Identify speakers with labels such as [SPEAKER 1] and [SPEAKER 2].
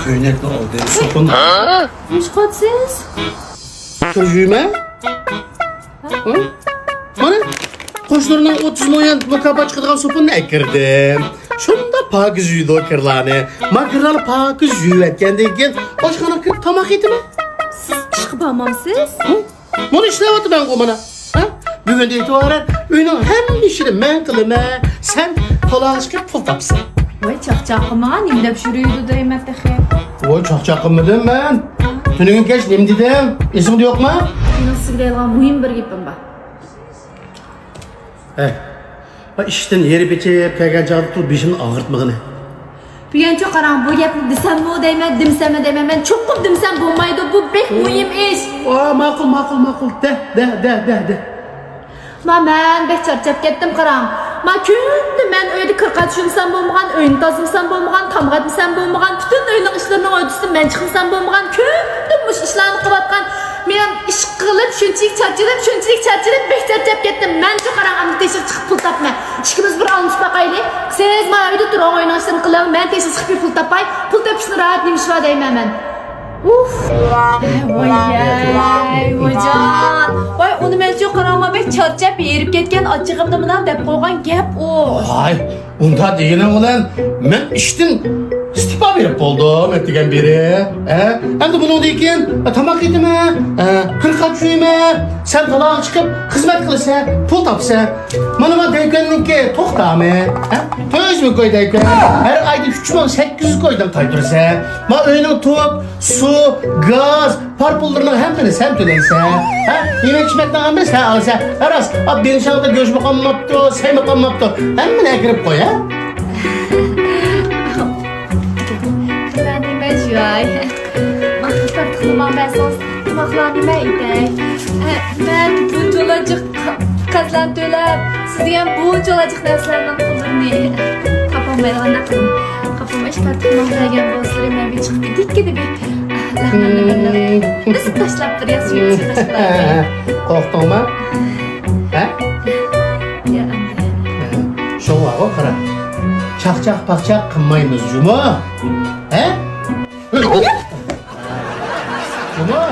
[SPEAKER 1] Köynekli oldu. Sopun.
[SPEAKER 2] Hoş geldiniz.
[SPEAKER 1] Kırjuyma. Mana qo'shnilarning 30 million mukofot chiqadigan sopuni akirdim. Shunda pokiz yuydi o kirlarni. Men kirlarni pokiz yuyayotgandan keyin oshxonaga kirib tomoq yedimi?
[SPEAKER 2] Siz ish qilib olmamsiz?
[SPEAKER 1] Buni ishlayapman ku mana. Bugundan e'tiboran uyning hamma ishini men qilaman. Sen qo'lga chiqib pul topsan.
[SPEAKER 2] Voy chaqchaqman, imlab yuruydi deyman taxi.
[SPEAKER 1] Voy chaqchaqimmidim men. Tuningen kech nima dedim? Esimda yo'qmi?
[SPEAKER 2] Mening sizga deydigan muhim bir gapim bor.
[SPEAKER 1] İşten yeri biçip kelgan chog'da turib beshimni og'ritmag'ini.
[SPEAKER 2] Buguncha qarang, bu gapni desammi deyman, demsammi deyman. Men cho'qib demsam bo'lmaydi. Bu bek muhim ish.
[SPEAKER 1] Ma'qul. De.
[SPEAKER 2] Men bek charchab ketdim qarang. Men kunda men uyda qirqat tushsam bo'lmagan, uyni tozalasam bo'lmagan, tomg'atmasam bo'lmagan, butun uyning ishlarini o'tishdan men chiqsam bo'lmagan, kunda mush ishlarni qilayotgan. Men ish qilib shunchalik charchab bek charchab ketdim. Men shu qarang, ammo teshib chiqib pul topman. Ikkimiz bir olmush baqaylik. Siz men uyda turib o'yin ishlarni qilaman, men teshib chiqib pul topay. Pul topishni rahat nimishva deyman men. Uf. Voyjon. Voy, uni men shu qarangma bek charchab erib ketgan ochig'imni bilan deb qo'ygan gap u.
[SPEAKER 1] Hay, unda deyinim ulan men ishdan istifa berib bo'ldim degan beri. Endi buningdan keyin tomoq yedimi? Qirqat yuyma, sen taloq chiqib xizmat qilsa, pul topsa. Mana bu deykanninki to'xtami? 400 ming qo'y deykan. Har oyda 3800 qo'ydan qaytirsa, men uyning top, su, gaz, parpullarning hammani sen to'laysan. Yemek içmekten hamle sen alsa. Aras, abi bir şahıda göç bakan maptı, say bakan maptı. Hemen ekirip koy ha.
[SPEAKER 2] Ben joy. Mahkar tıklamam ben sos. Mahlarını eydek. Ben bu çolacık kazlan tölep. Sizden bu çolacık derslerden kullanmayı. Kafam verana kılım. Kafama işte tıklamam derken bozduruyor. Ben bir çıkıp gidik gidip. Nasıl taşlap duruyor suyu taşlar.
[SPEAKER 1] Korktun mu? Ha?
[SPEAKER 2] Ya anne.
[SPEAKER 1] Şu var o kara. Çakçak pakçak kınmayınız Cuma. He? Cuma.